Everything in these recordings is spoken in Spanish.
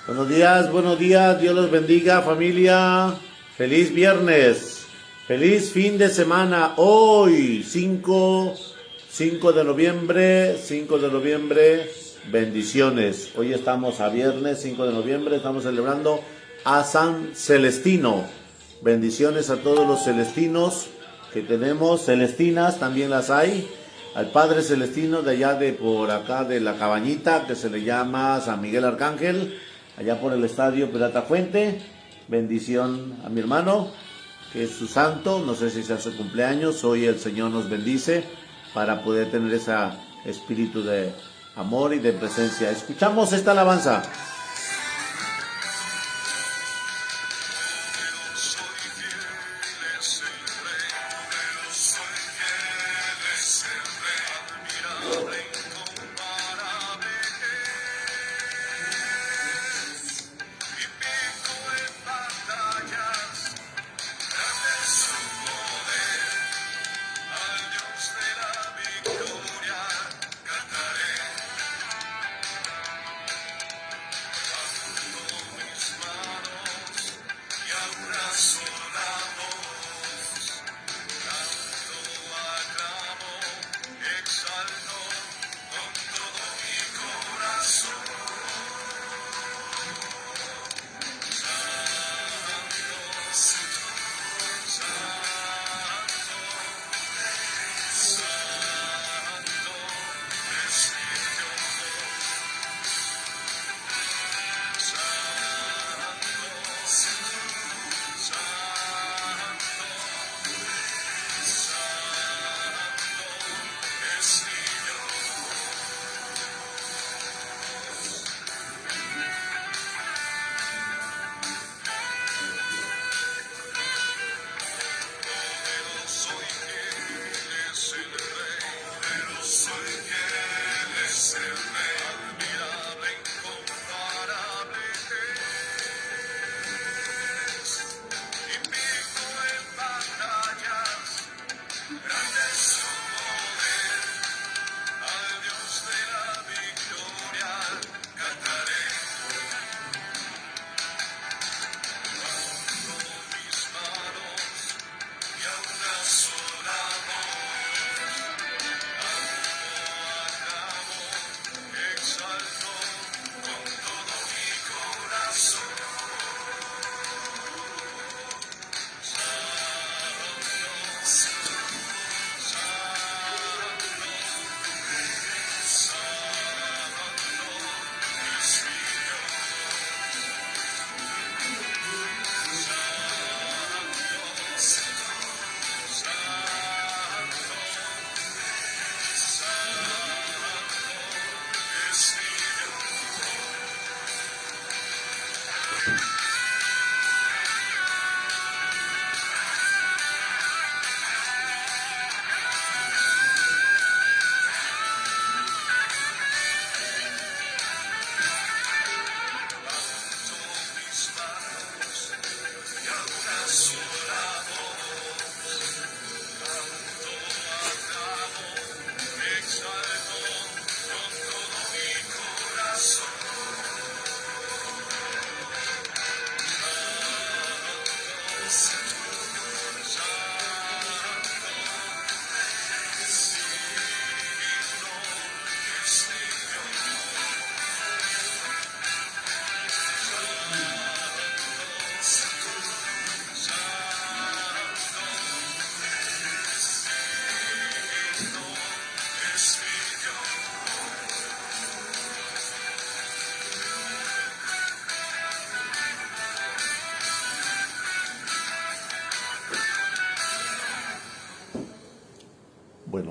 Buenos días, Dios los bendiga, familia. Feliz viernes, feliz fin de semana. Hoy, 5 de noviembre, 5 de noviembre, bendiciones. Hoy estamos a viernes, 5 de noviembre, estamos celebrando a San Celestino. Bendiciones a todos los celestinos que tenemos, celestinas también las hay. Al Padre Celestino de allá de por acá de la Cabañita, que se le llama San Miguel Arcángel, allá por el estadio Pirata Fuente. Bendición a mi hermano, que es su santo, no sé si se hace cumpleaños, hoy el Señor nos bendice para poder tener ese espíritu de amor y de presencia. Escuchamos esta alabanza.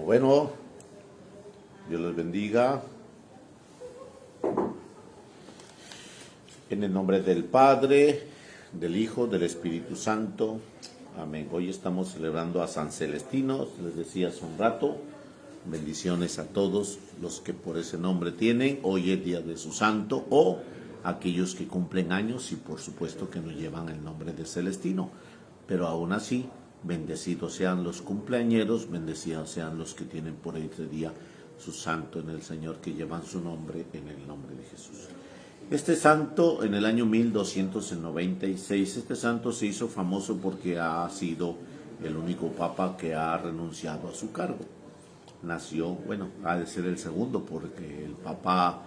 Bueno, Dios les bendiga. En el nombre del Padre, del Hijo, del Espíritu Santo. Amén. Hoy estamos celebrando a San Celestino, les decía hace un rato. Bendiciones a todos los que por ese nombre tienen. Hoy es día de su santo o aquellos que cumplen años y por supuesto que no llevan el nombre de Celestino. Pero aún así, bendecidos sean los cumpleañeros, bendecidos sean los que tienen por este día su santo en el Señor, que llevan su nombre en el nombre de Jesús. Este santo en el año 1296, este santo se hizo famoso porque ha sido el único papa que ha renunciado a su cargo. Nació, bueno, ha de ser el segundo porque el papa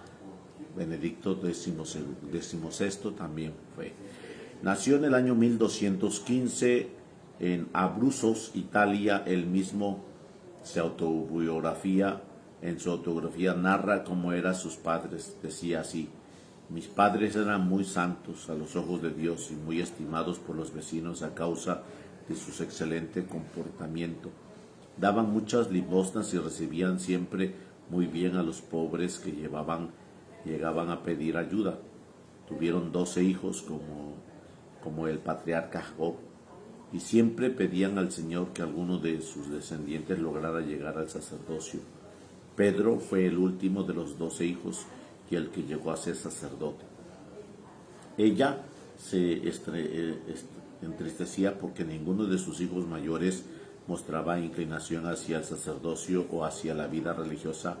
Benedicto XVI también fue. Nació en el año 1215 en Abruzos, Italia. Él mismo en su autobiografía narra cómo eran sus padres. Decía así: mis padres eran muy santos a los ojos de Dios y muy estimados por los vecinos a causa de su excelente comportamiento. Daban muchas limosnas y recibían siempre muy bien a los pobres que llegaban a pedir ayuda. Tuvieron 12 hijos como el patriarca Jacob, y siempre pedían al Señor que alguno de sus descendientes lograra llegar al sacerdocio. Pedro fue el último de los 12 hijos y el que llegó a ser sacerdote. Ella se entristecía porque ninguno de sus hijos mayores mostraba inclinación hacia el sacerdocio o hacia la vida religiosa,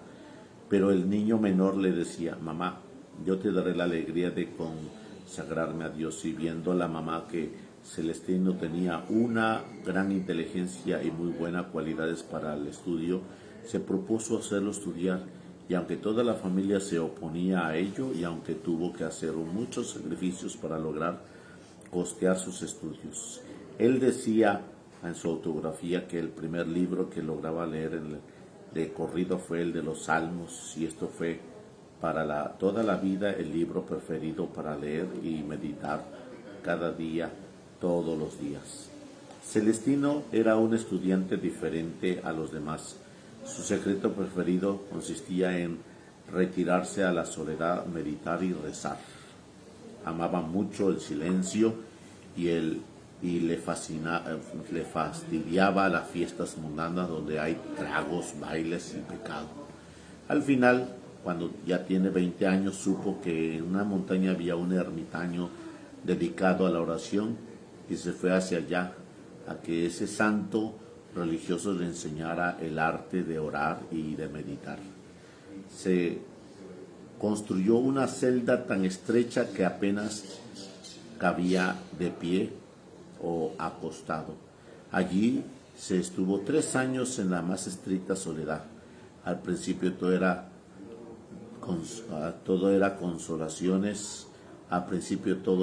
pero el niño menor le decía: mamá, yo te daré la alegría de consagrarme a Dios. Y viendo a la mamá que Celestino tenía una gran inteligencia y muy buenas cualidades para el estudio, se propuso hacerlo estudiar, y aunque toda la familia se oponía a ello y aunque tuvo que hacer muchos sacrificios para lograr costear sus estudios. Él decía en su autobiografía que el primer libro que lograba leer de corrido fue el de los Salmos, y esto fue para toda la vida el libro preferido para leer y meditar cada día, todos los días. Celestino era un estudiante diferente a los demás. Su secreto preferido consistía en retirarse a la soledad, meditar y rezar. Amaba mucho el silencio y le fastidiaba las fiestas mundanas donde hay tragos, bailes y pecado. Al final, cuando ya tiene 20 años, supo que en una montaña había un ermitaño dedicado a la oración, y se fue hacia allá a que ese santo religioso le enseñara el arte de orar y de meditar. Se construyó una celda tan estrecha que apenas cabía de pie o acostado. Allí se estuvo 3 años en la más estricta soledad. Al principio todo era consolaciones,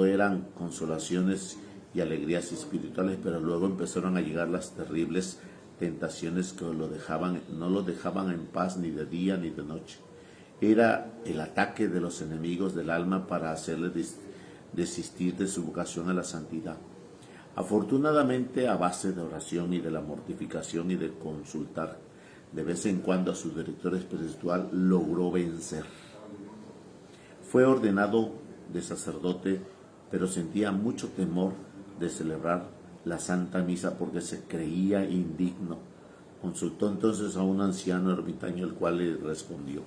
eran consolaciones y alegrías espirituales, pero luego empezaron a llegar las terribles tentaciones que no lo dejaban en paz ni de día ni de noche. Era el ataque de los enemigos del alma para hacerle desistir de su vocación a la santidad. Afortunadamente, a base de oración y de la mortificación y de consultar de vez en cuando a su director espiritual, logró vencer. Fue ordenado de sacerdote, pero sentía mucho temor de celebrar la Santa Misa porque se creía indigno. Consultó entonces a un anciano ermitaño, el cual le respondió: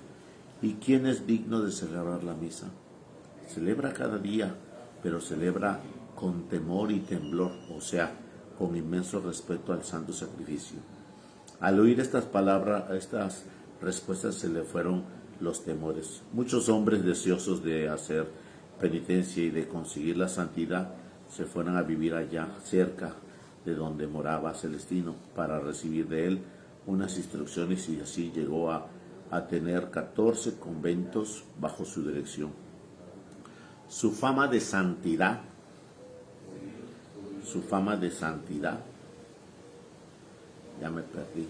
¿y quién es digno de celebrar la misa? Celebra cada día, pero celebra con temor y temblor, o sea, con inmenso respeto al santo sacrificio. Al oír estas palabras, estas respuestas, se le fueron los temores. Muchos hombres deseosos de hacer penitencia y de conseguir la santidad se fueron a vivir allá, cerca de donde moraba Celestino, para recibir de él unas instrucciones, y así llegó a tener 14 conventos bajo su dirección. Su fama de santidad, ya me perdí.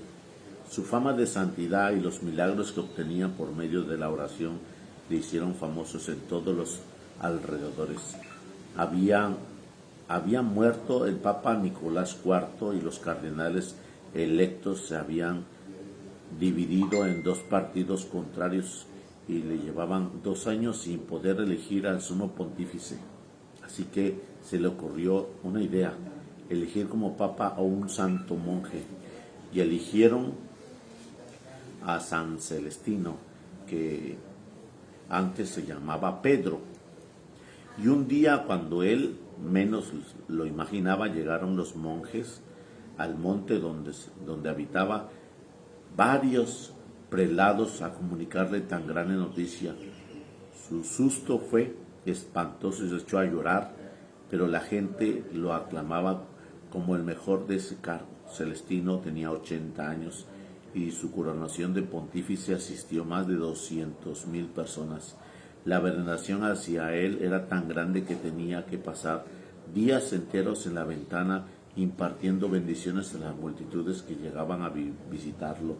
Su fama de santidad y los milagros que obtenía por medio de la oración le hicieron famosos en todos los alrededores. Había muerto el Papa Nicolás IV y los cardenales electos se habían dividido en 2 partidos contrarios y le llevaban 2 años sin poder elegir al sumo pontífice. Así que se le ocurrió una idea: elegir como papa a un santo monje, y eligieron a San Celestino, que antes se llamaba Pedro. Y un día, cuando él menos lo imaginaba, llegaron los monjes al monte donde habitaba varios prelados a comunicarle tan grande noticia. Su susto fue espantoso y se echó a llorar, pero la gente lo aclamaba como el mejor de ese cargo. Celestino tenía 80 años y su coronación de pontífice asistió más de 200,000 personas. La veneración hacia él era tan grande que tenía que pasar días enteros en la ventana impartiendo bendiciones a las multitudes que llegaban a visitarlo.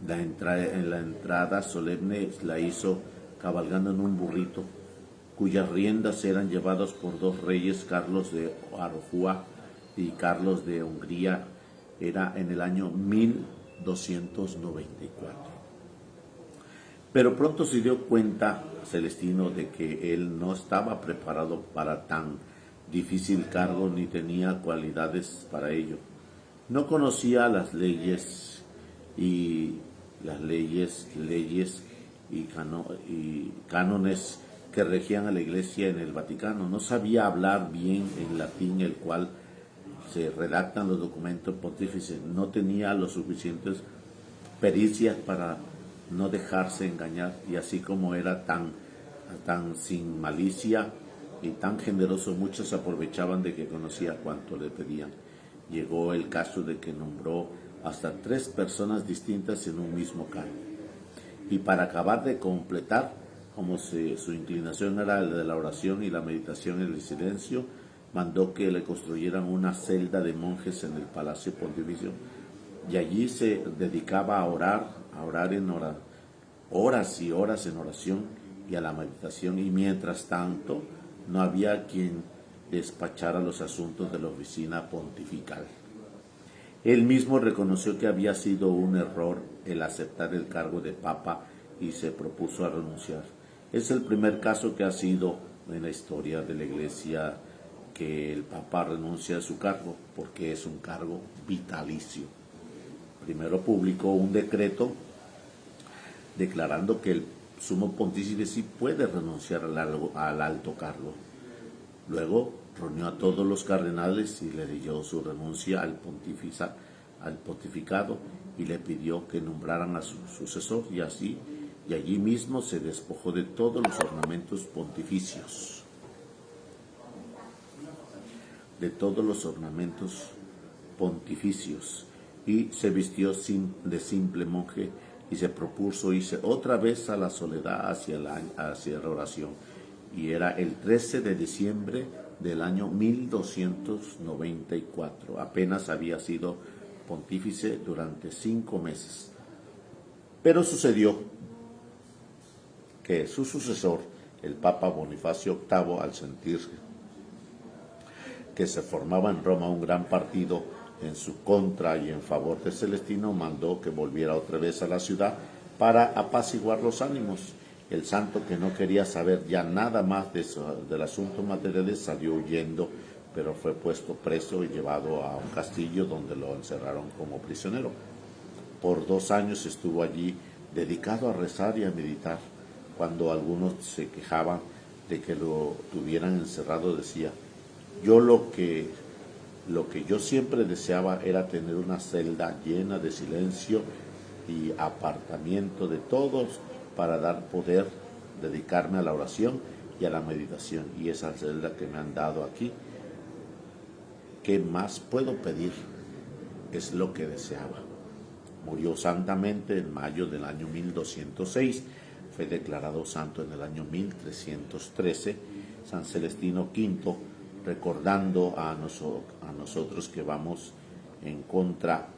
En la entrada solemne la hizo cabalgando en un burrito, cuyas riendas eran llevadas por dos reyes, Carlos de Arjua y Carlos de Hungría. Era en el año 1294. Pero pronto se dio cuenta Celestino de que él no estaba preparado para tan difícil cargo ni tenía cualidades para ello. No conocía las leyes y cánones que regían a la Iglesia en el Vaticano. No sabía hablar bien el latín, el cual se redactan los documentos pontífices. No tenía los suficientes pericias para no dejarse engañar, y así como era tan sin malicia y tan generoso, muchos aprovechaban de que conocía cuanto le pedían. Llegó el caso de que nombró hasta 3 personas distintas en un mismo cargo. Y para acabar de completar, como su inclinación era la de la oración y la meditación en el silencio, mandó que le construyeran una celda de monjes en el Palacio Pontificio, y allí se dedicaba a orar horas y horas en oración y a la meditación, y mientras tanto no había quien despachara los asuntos de la oficina pontifical. Él mismo reconoció que había sido un error el aceptar el cargo de papa y se propuso a renunciar. Es el primer caso que ha sido en la historia de la Iglesia que el papa renuncia a su cargo, porque es un cargo vitalicio. Primero publicó un decreto declarando que el sumo pontífice sí puede renunciar al alto cargo. Luego reunió a todos los cardenales y le dio su renuncia al pontificado y le pidió que nombraran a su sucesor, y allí mismo se despojó de todos los ornamentos pontificios. Y se vistió de simple monje y se propuso irse otra vez a la soledad hacia la oración. Y era el 13 de diciembre del año 1294. Apenas había sido pontífice durante 5 meses. Pero sucedió que su sucesor, el Papa Bonifacio VIII, al sentir que se formaba en Roma un gran partido en su contra y en favor de Celestino, mandó que volviera otra vez a la ciudad para apaciguar los ánimos. El santo, que no quería saber ya nada más del asunto material, salió huyendo, pero fue puesto preso y llevado a un castillo donde lo encerraron como prisionero. Por 2 años estuvo allí dedicado a rezar y a meditar. Cuando algunos se quejaban de que lo tuvieran encerrado, decía: lo que yo siempre deseaba era tener una celda llena de silencio y apartamiento de todos para poder dedicarme a la oración y a la meditación. Y esa celda que me han dado aquí, ¿qué más puedo pedir? Es lo que deseaba. Murió santamente en mayo del año 1206. Fue declarado santo en el año 1313. San Celestino V, recordando a nosotros que vamos a encontrar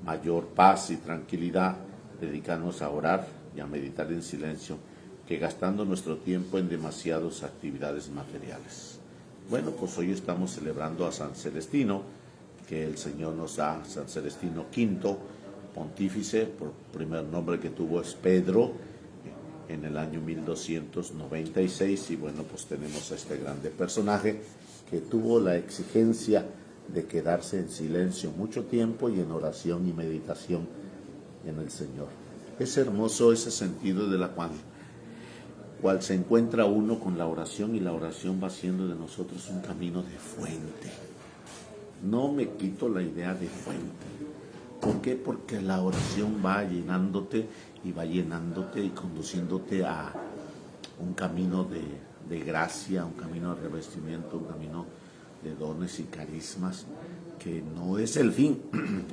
mayor paz y tranquilidad, dedicarnos a orar y a meditar en silencio, que gastando nuestro tiempo en demasiadas actividades materiales. Bueno, pues hoy estamos celebrando a San Celestino, que el Señor nos da. San Celestino V, pontífice, por primer nombre que tuvo es Pedro, en el año 1296, y bueno, pues tenemos a este grande personaje que tuvo la exigencia de quedarse en silencio mucho tiempo y en oración y meditación en el Señor. Es hermoso ese sentido de la cual se encuentra uno con la oración, y la oración va siendo de nosotros un camino de fuente. No me quito la idea de fuente. ¿Por qué? Porque la oración va llenándote y va llenándote y conduciéndote a un camino de gracia, un camino de revestimiento, un camino de dones y carismas, que no es el fin.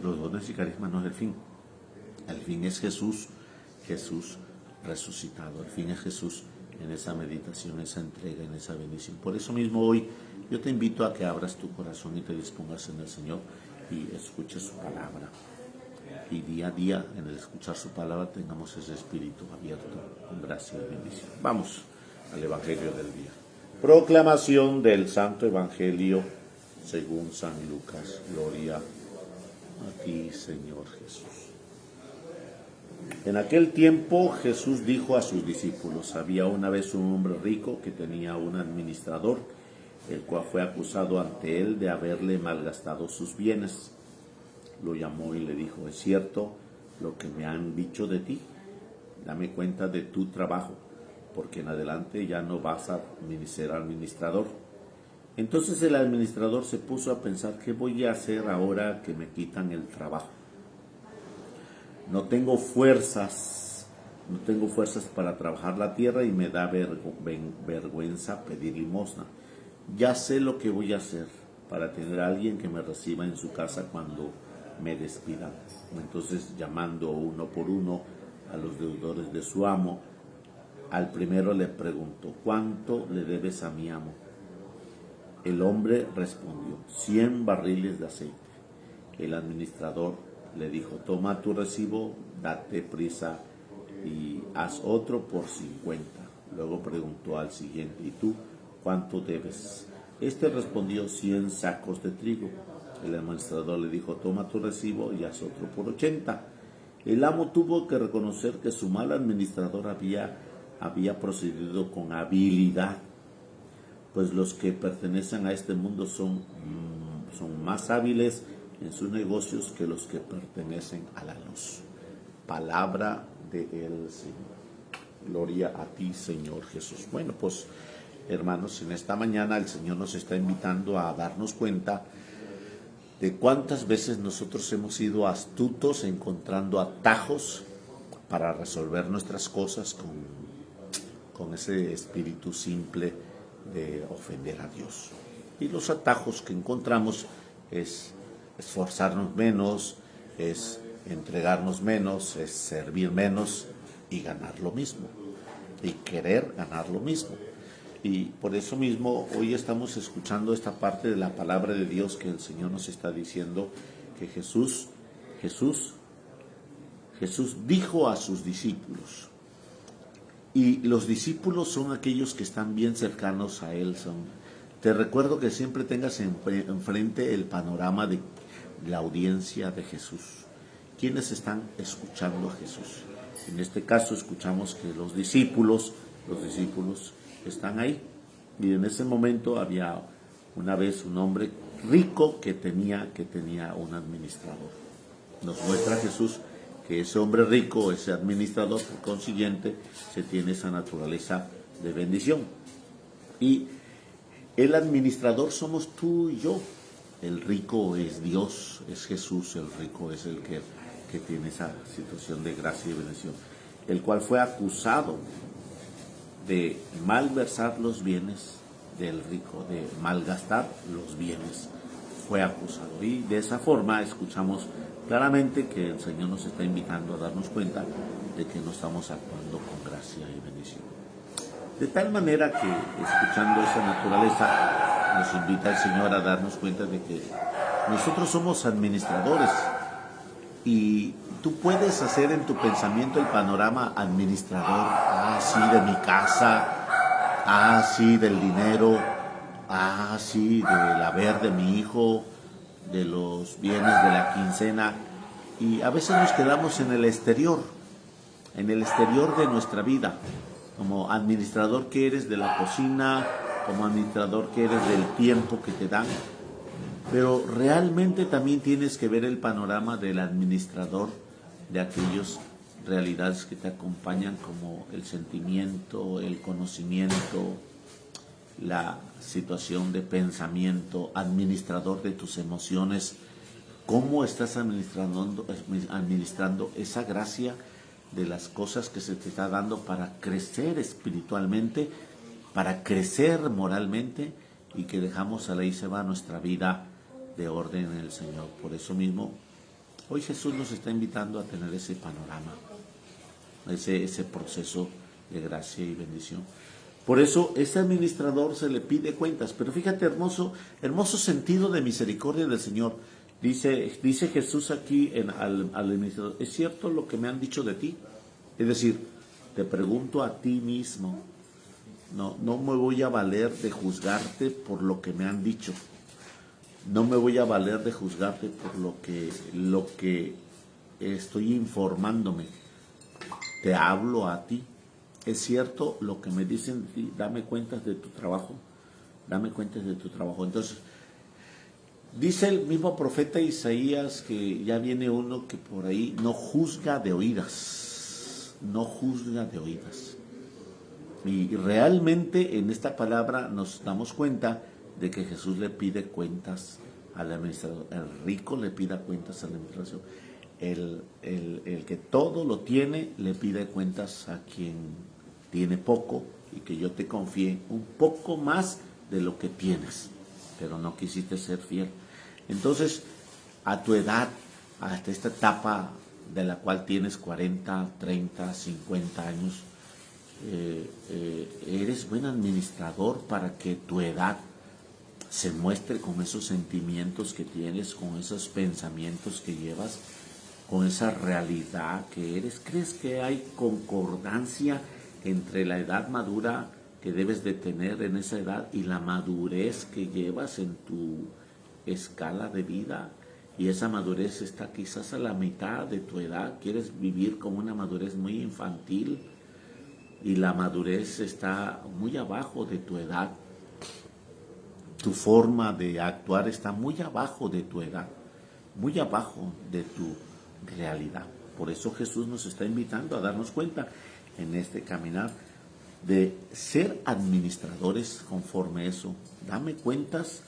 Los dones y carismas no es el fin. El fin es Jesús, Jesús resucitado. El fin es Jesús en esa meditación, esa entrega, en esa bendición. Por eso mismo hoy yo te invito a que abras tu corazón y te dispongas en el Señor y escuches su palabra. Y día a día, en el escuchar su palabra, tengamos ese espíritu abierto con gracia y bendición. Vamos al Evangelio del día. Proclamación del Santo Evangelio según San Lucas. Gloria a ti, Señor Jesús. En aquel tiempo Jesús dijo a sus discípulos: había una vez un hombre rico que tenía un administrador, el cual fue acusado ante él de haberle malgastado sus bienes. Lo llamó y le dijo: es cierto lo que me han dicho de ti, dame cuenta de tu trabajo, porque en adelante ya no vas a ser administrador. Entonces el administrador se puso a pensar: ¿qué voy a hacer ahora que me quitan el trabajo? No tengo fuerzas para trabajar la tierra y me da vergüenza pedir limosna. Ya sé lo que voy a hacer para tener a alguien que me reciba en su casa cuando me despidan. Entonces, llamando uno por uno a los deudores de su amo, al primero le preguntó: ¿cuánto le debes a mi amo? El hombre respondió: 100 barriles de aceite. El administrador le dijo: toma tu recibo, date prisa y haz otro por 50. Luego preguntó al siguiente: ¿y tú cuánto debes? Este respondió: 100 sacos de trigo. El administrador le dijo: toma tu recibo y haz otro por 80. El amo tuvo que reconocer que su mal administrador había procedido con habilidad, pues los que pertenecen a este mundo son más hábiles en sus negocios que los que pertenecen a la luz. Palabra del Señor. Gloria a ti, Señor Jesús. Bueno, pues, hermanos, en esta mañana el Señor nos está invitando a darnos cuenta de cuántas veces nosotros hemos sido astutos encontrando atajos para resolver nuestras cosas con ese espíritu simple de ofender a Dios. Y los atajos que encontramos es esforzarnos menos, es entregarnos menos, es servir menos y ganar lo mismo, y querer ganar lo mismo. Y por eso mismo hoy estamos escuchando esta parte de la palabra de Dios, que el Señor nos está diciendo que Jesús dijo a sus discípulos, y los discípulos son aquellos que están bien cercanos a Él. Te recuerdo que siempre tengas enfrente el panorama de la audiencia de Jesús. ¿Quiénes están escuchando a Jesús? En este caso escuchamos que los discípulos están ahí. Y en ese momento había una vez un hombre rico que tenía un administrador. Nos muestra Jesús que ese hombre rico, ese administrador, por consiguiente, se tiene esa naturaleza de bendición. Y el administrador somos tú y yo. El rico es Dios, es Jesús. El rico es el que tiene esa situación de gracia y bendición, el cual fue acusado de malversar los bienes del rico, de malgastar los bienes. Fue acusado, y de esa forma escuchamos claramente que el Señor nos está invitando a darnos cuenta de que no estamos actuando con gracia y bendición. De tal manera que, escuchando esa naturaleza, nos invita el Señor a darnos cuenta de que nosotros somos administradores, y tú puedes hacer en tu pensamiento el panorama administrador, sí, de mi casa, sí, del dinero, sí, del haber de mi hijo, de los bienes de la quincena, y a veces nos quedamos en el exterior de nuestra vida, como administrador que eres de la cocina, como administrador que eres del tiempo que te dan. Pero realmente también tienes que ver el panorama del administrador de aquellas realidades que te acompañan, como el sentimiento, el conocimiento, la situación de pensamiento, administrador de tus emociones. ¿Cómo estás administrando esa gracia de las cosas que se te está dando para crecer espiritualmente, para crecer moralmente, y que dejamos a la ahí se va nuestra vida de orden en el Señor. Por eso mismo, hoy Jesús nos está invitando a tener ese panorama, ese proceso de gracia y bendición. Por eso, ese administrador se le pide cuentas. Pero fíjate, hermoso sentido de misericordia del Señor. Dice Jesús aquí al administrador: ¿es cierto lo que me han dicho de ti? Es decir, te pregunto a ti mismo. No me voy a valer de juzgarte por lo que me han dicho. No me voy a valer de juzgarte por lo que estoy informándome. Te hablo a ti. ¿Es cierto lo que me dicen de ti? Dame cuentas de tu trabajo. Dame cuentas de tu trabajo. Entonces, dice el mismo profeta Isaías que ya viene uno que por ahí no juzga de oídas. No juzga de oídas. Y realmente en esta palabra nos damos cuenta de que Jesús le pide cuentas al administrador. El rico le pide cuentas a la administración. El que todo lo tiene le pide cuentas a quien tiene poco, y que yo te confíe un poco más de lo que tienes, pero no quisiste ser fiel. Entonces, a tu edad, hasta esta etapa de la cual tienes 40, 30, 50 años, eres buen administrador para que tu edad se muestre con esos sentimientos que tienes, con esos pensamientos que llevas, con esa realidad que eres. ¿Crees que hay concordancia entre la edad madura que debes de tener en esa edad y la madurez que llevas en tu escala de vida? Y esa madurez está quizás a la mitad de tu edad. ¿Quieres vivir con una madurez muy infantil? Y la madurez está muy abajo de tu edad. Tu forma de actuar está muy abajo de tu edad, muy abajo de tu realidad. Por eso Jesús nos está invitando a darnos cuenta en este caminar de ser administradores conforme eso. Dame cuentas,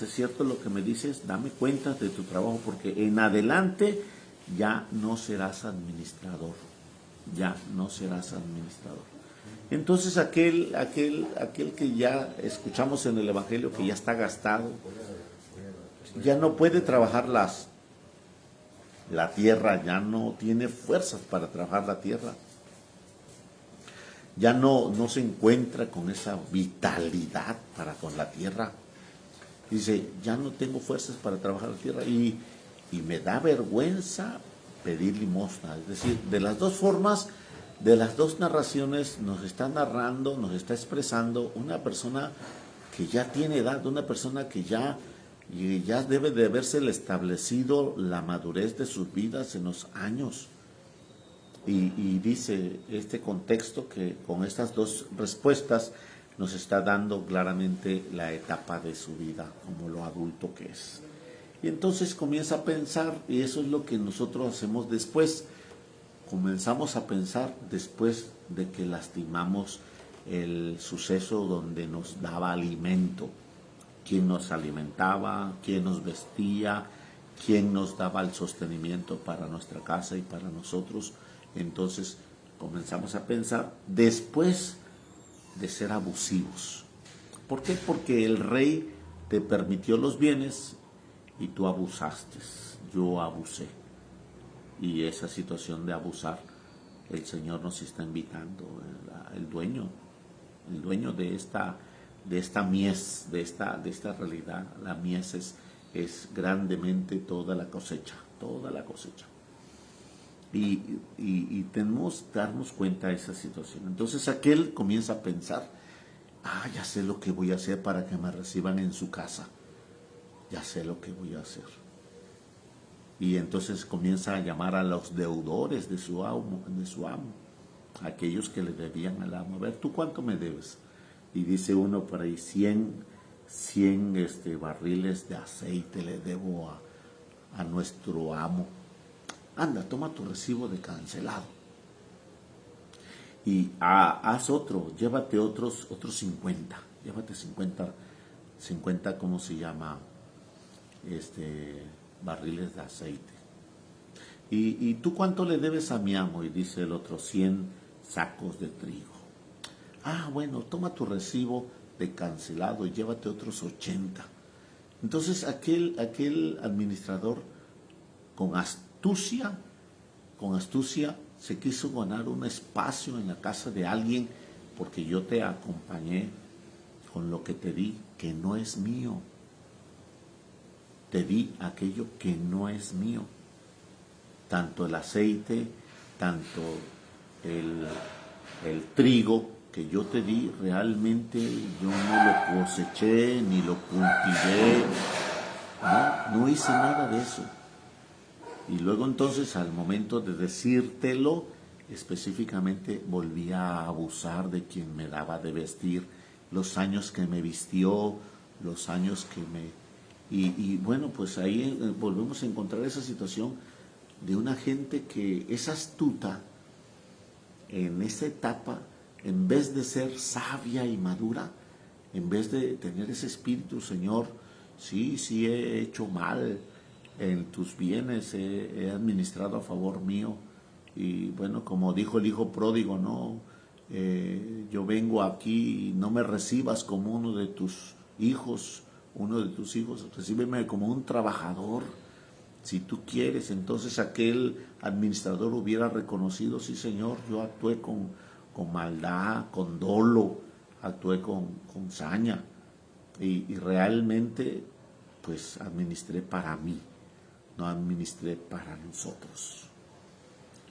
es cierto lo que me dices, dame cuentas de tu trabajo, porque en adelante ya no serás administrador. Ya no serás administrador. Entonces aquel que ya escuchamos en el Evangelio, que ya está gastado, ya no puede trabajar la tierra, ya no tiene fuerzas para trabajar la tierra, ya no se encuentra con esa vitalidad para con la tierra. Dice, ya no tengo fuerzas para trabajar la tierra, y me da vergüenza pedir limosna. Es decir, de las dos formas, de las dos narraciones, nos está narrando, nos está expresando una persona que ya tiene edad, una persona que ya debe de haberse establecido la madurez de sus vidas en los años. Y dice este contexto que con estas dos respuestas nos está dando claramente la etapa de su vida como lo adulto que es. Y entonces comienza a pensar, y eso es lo que nosotros hacemos después. Comenzamos a pensar después de que lastimamos el suceso donde nos daba alimento. ¿Quién nos alimentaba? ¿Quién nos vestía? ¿Quién nos daba el sostenimiento para nuestra casa y para nosotros? Entonces comenzamos a pensar después de ser abusivos. ¿Por qué? Porque el rey te permitió los bienes y tú abusaste, yo abusé. Y esa situación de abusar, el Señor nos está invitando, el dueño de esta mies, de esta realidad. La mies es grandemente toda la cosecha. Y tenemos que darnos cuenta de esa situación. Entonces aquel comienza a pensar, ya sé lo que voy a hacer para que me reciban en su casa. Ya sé lo que voy a hacer. Y entonces comienza a llamar a los deudores de su amo, aquellos que le debían al amo. A ver, ¿tú cuánto me debes? Y dice uno por ahí, 100 barriles de aceite le debo a nuestro amo. Anda, toma tu recibo de cancelado. Y haz otro, llévate otros 50. Llévate 50, ¿cómo se llama? Barriles de aceite. ¿Y tú cuánto le debes a mi amo? Y dice el otro, 100 sacos de trigo. Ah, bueno, toma tu recibo de cancelado y llévate otros 80. Entonces aquel administrador con astucia se quiso ganar un espacio en la casa de alguien porque yo te acompañé con lo que te di, que no es mío. Te di aquello que no es mío. Tanto el aceite, tanto el trigo que yo te di, realmente yo no lo coseché ni lo cultivé. No hice nada de eso. Y luego entonces al momento de decírtelo, específicamente volvía a abusar de quien me daba de vestir, los años que me vistió, los años que me... Y bueno, pues ahí volvemos a encontrar esa situación de una gente que es astuta en esa etapa, en vez de ser sabia y madura, en vez de tener ese espíritu, Señor, sí he hecho mal, en tus bienes he administrado a favor mío. Y bueno, como dijo el hijo pródigo, no, yo vengo aquí y no me recibas como uno de tus hijos, recíbeme como un trabajador. Si tú quieres, entonces aquel administrador hubiera reconocido, sí Señor, yo actué con maldad, con dolo, actué con saña y realmente pues administré para mí, no administré para nosotros.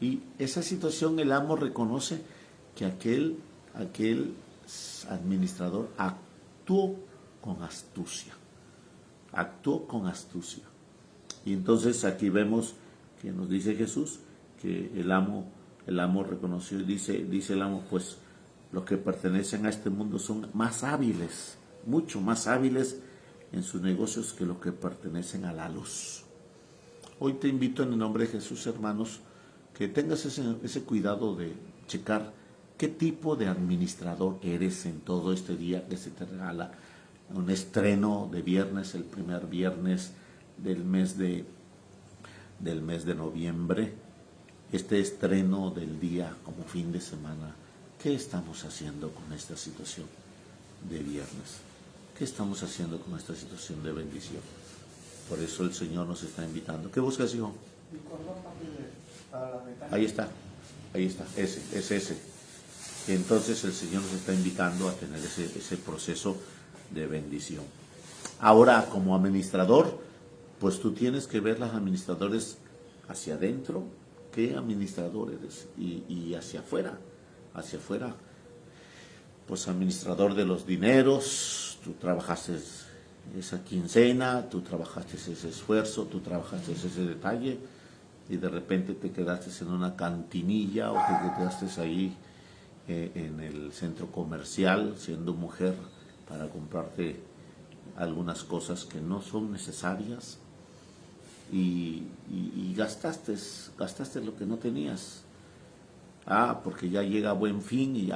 Y esa situación el amo reconoce que aquel administrador actuó con astucia. Y entonces aquí vemos que nos dice Jesús que el amo reconoció y dice el amo, pues los que pertenecen a este mundo son más hábiles, mucho más hábiles en sus negocios que los que pertenecen a la luz. Hoy te invito en el nombre de Jesús, hermanos, que tengas ese cuidado de checar qué tipo de administrador eres en todo este día que se te regala. Un estreno de viernes, el primer viernes del mes de noviembre, este estreno del día como fin de semana. ¿Qué estamos haciendo con esta situación de viernes? ¿Qué estamos haciendo con esta situación de bendición? Por eso el Señor nos está invitando. ¿Qué buscas, hijo? Ahí está, ese. Entonces el Señor nos está invitando a tener ese proceso de bendición. Ahora, como administrador, pues tú tienes que ver los administradores hacia adentro, qué administrador eres, y hacia afuera, pues administrador de los dineros, tú trabajaste esa quincena, tú trabajaste ese esfuerzo, tú trabajaste ese detalle, y de repente te quedaste en una cantinilla o te quedaste ahí en el centro comercial siendo mujer para comprarte algunas cosas que no son necesarias y gastaste lo que no tenías. Porque ya llega Buen Fin y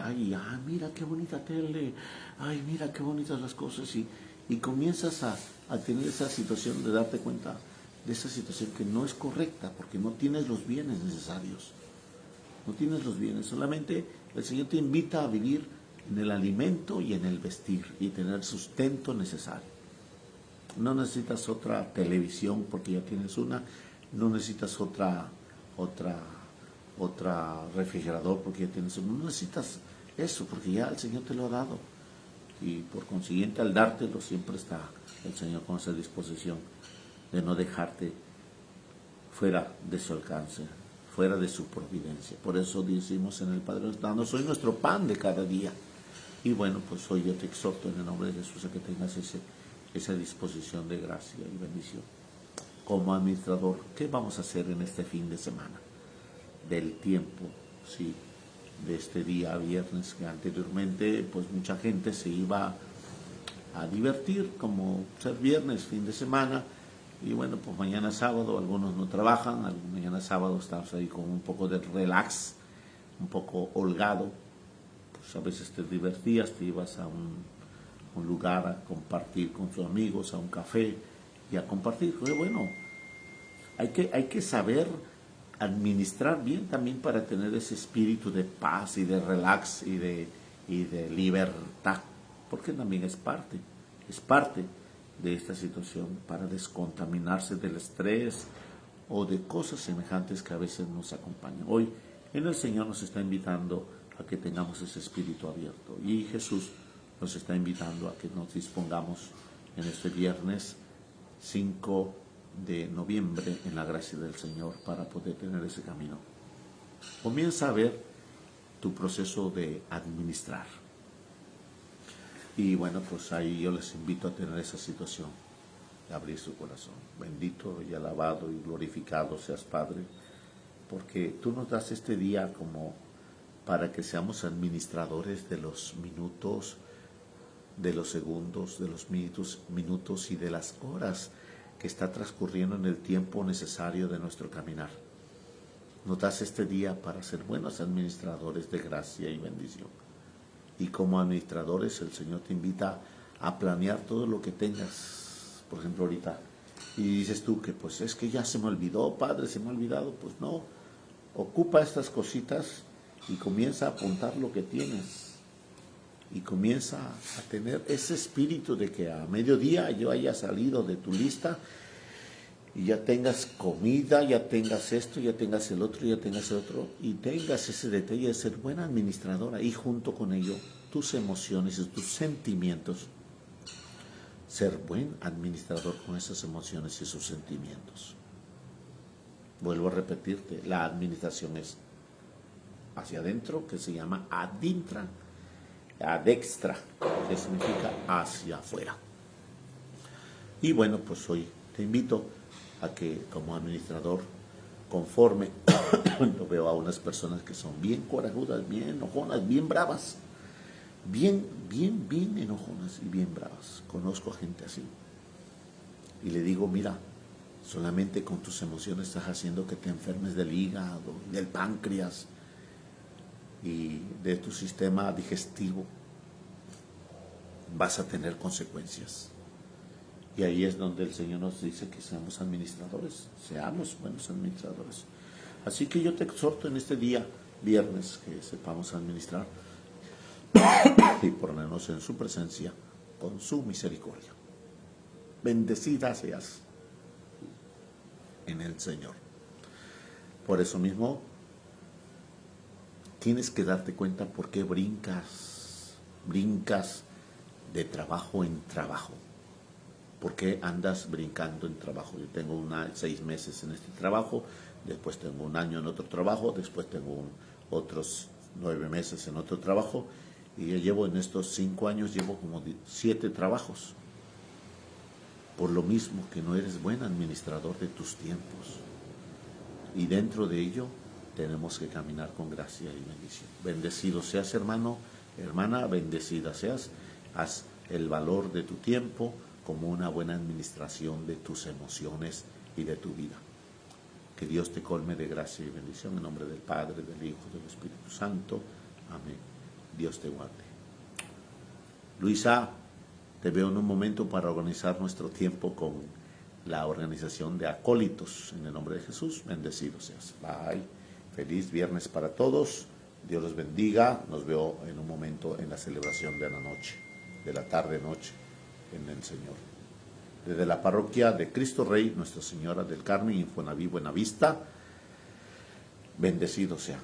mira qué bonita tele, mira qué bonitas las cosas y comienzas a tener esa situación de darte cuenta de esa situación que no es correcta porque no tienes los bienes necesarios. No tienes los bienes, solamente el Señor te invita a vivir en el alimento y en el vestir y tener sustento necesario. No necesitas otra televisión porque ya tienes una, no necesitas otra refrigerador porque ya tienes uno, no necesitas eso porque ya el Señor te lo ha dado y por consiguiente al dártelo siempre está el Señor con esa disposición de no dejarte fuera de su alcance, fuera de su providencia. Por eso decimos en el Padre, danos hoy nuestro pan de cada día. Y bueno, pues hoy yo te exhorto en el nombre de Jesús a que tengas esa disposición de gracia y bendición. Como administrador, ¿qué vamos a hacer en este fin de semana? Del tiempo, sí, de este día viernes, que anteriormente pues mucha gente se iba a divertir como ser viernes, fin de semana, y bueno, pues mañana sábado algunos no trabajan, mañana sábado estamos ahí con un poco de relax, un poco holgado, pues a veces te divertías, te ibas a un lugar a compartir con tus amigos, a un café y a compartir. Bueno, hay que saber administrar bien también para tener ese espíritu de paz y de relax y de libertad, porque también es parte de esta situación para descontaminarse del estrés o de cosas semejantes que a veces nos acompañan. Hoy el Señor nos está invitando a que tengamos ese espíritu abierto y Jesús nos está invitando a que nos dispongamos en este viernes 5 de noviembre en la gracia del Señor para poder tener ese camino. Comienza a ver tu proceso de administrar. Y bueno, pues ahí yo les invito a tener esa situación, de abrir su corazón. Bendito y alabado y glorificado seas, Padre, porque tú nos das este día como para que seamos administradores de los minutos, de los segundos, de los minutos y de las horas que está transcurriendo en el tiempo necesario de nuestro caminar. Nos das este día para ser buenos administradores de gracia y bendición. Y como administradores el Señor te invita a planear todo lo que tengas. Por ejemplo, ahorita, y dices tú que pues es que ya se me olvidó, Padre, se me ha olvidado. Pues no, ocupa estas cositas y comienza a apuntar lo que tienes. Y comienza a tener ese espíritu de que a mediodía yo haya salido de tu lista y ya tengas comida, ya tengas esto, ya tengas el otro, ya tengas el otro, y tengas ese detalle de ser buena administradora y junto con ello tus emociones y tus sentimientos. Ser buen administrador con esas emociones y sus sentimientos. Vuelvo a repetirte, la administración es hacia adentro, que se llama adintra, adextra, que significa hacia afuera. Y bueno, pues hoy te invito a que como administrador, conforme cuando veo a unas personas que son bien corajudas, bien enojonas, bien bravas, bien enojonas y bien bravas. Conozco a gente así. Y le digo, mira, solamente con tus emociones estás haciendo que te enfermes del hígado, del páncreas y de tu sistema digestivo. Vas a tener consecuencias. Y ahí es donde el Señor nos dice que seamos administradores, seamos buenos administradores. Así que yo te exhorto en este día, viernes, que sepamos administrar y ponernos en su presencia con su misericordia. Bendecida seas en el Señor. Por eso mismo, tienes que darte cuenta por qué brincas de trabajo en trabajo. ¿Por qué andas brincando en trabajo? Yo tengo 6 meses en este trabajo, después tengo 1 año en otro trabajo, después tengo otros 9 meses en otro trabajo, y yo llevo en estos 5 años, llevo como 7 trabajos. Por lo mismo que no eres buen administrador de tus tiempos. Y dentro de ello tenemos que caminar con gracia y bendición. Bendecido seas, hermano, hermana, bendecida seas. Haz el valor de tu tiempo como una buena administración de tus emociones y de tu vida. Que Dios te colme de gracia y bendición en nombre del Padre, del Hijo y del Espíritu Santo. Amén. Dios te guarde. Luisa, te veo en un momento para organizar nuestro tiempo con la organización de acólitos. En el nombre de Jesús, bendecido seas. Bye. Feliz viernes para todos. Dios los bendiga. Nos veo en un momento en la celebración de la noche, de la tarde-noche, en el Señor. Desde la parroquia de Cristo Rey, Nuestra Señora del Carmen, Infonaví, Buenavista, bendecido sea.